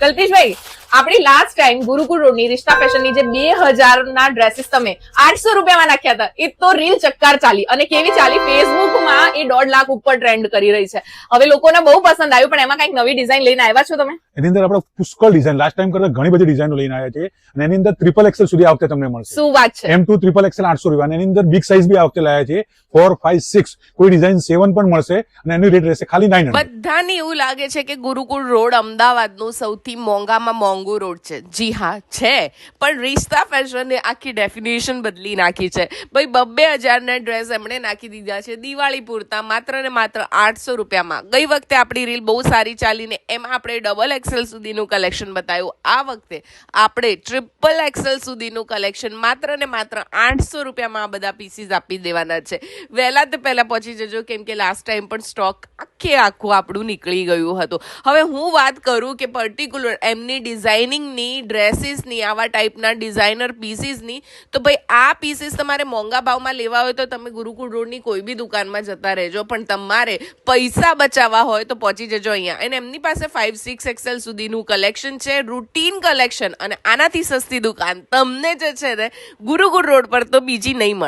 કલ્પેશભાઈ, આપણી last time ગુરુકુળ રોડની રિશ્તા ફેશનની જે 2000 ના ડ્રેસીસ તમે 800 રૂપિયામાં નાખ્યા હતા, એ તો રીલ ચક્કાર ચાલી અને કેવી ચાલી, ફેસબુકમાં એ 1.5 લાખ ઉપર ટ્રેન્ડ કરી રહી છે. હવે લોકોને બહુ પસંદ આવ્યું, પણ એમાં કઈક નવી ડિઝાઇન લઈને આવ્યા છો તમે? એની અંદર આપણે પુષ્કળ ડિઝાઇન લાસ્ટ ટાઈમ કરતા ઘણી બધી ડિઝાઇનો લઈને આવ્યા છે અને એની અંદર ટ્રિપલ એક્સેલ સુધી આ વખતે તમને મળશે. શું વાત છે! M2 ટ્રિપલ એક્સેલ 800 રૂપિયા અને એની અંદર બિગ સાઇઝ બી આ વખતે લાયા છે 4, 5, 6 કોઈ ડિઝાઇન 7 પણ મળશે અને એની રેટ રહેશે ખાલી 900. બધાને એવું લાગે છે કે ગુરુકુળ રોડ અમદાવાદનું સૌથી મોંઘામાં મોંઘું રોડ છે. જી હા છે, પણ રિશ્તા ફેશને આખી ડેફિનેશન બદલી નાખી છે. ભાઈ 2,000 ના ડ્રેસ એમણે નાખી દીધા છે દિવાળી પૂરતા માત્ર ને માત્ર 800 રૂપિયામાં. ગઈ વખતે આપણી રીલ બહુ સારી ચાલીને એમાં આપણે ડબલ એક્સેલ સુધીનું કલેક્શન બતાવ્યું. આ વખતે આપણે ટ્રિપલ એક્સેલ સુધીનું કલેક્શન માત્ર ને માત્ર 800 રૂપિયામાં આ બધા પીસીસ આપી દેવાના છે. વહેલા તે પહેલા પહોંચી જજો, કેમ કે લાસ્ટ ટાઈમ પણ સ્ટોક આખું આપણું નીકળી ગયું હતું. હવે હું વાત કરું કે પર્ટિક્યુલર એમની ડિઝાઇનિંગની, ડ્રેસીસની, આવા ટાઈપના ડિઝાઇનર પીસીસની, તો ભાઈ આ પીસીસ તમારે મોંઘા ભાવમાં લેવા હોય તો તમે ગુરુકુળ રોડની કોઈ બી દુકાનમાં જતા રહેજો, પણ તમારે પૈસા બચાવવા હોય તો પહોંચી જજો અહીંયા. અને એમની પાસે 5, 6 એક્સેલ સુધીનું કલેક્શન છે, રૂટીન કલેક્શન, અને આનાથી સસ્તી દુકાન તમને જે છે ને ગુરુકુળ રોડ પર તો બીજી નહીં મળે.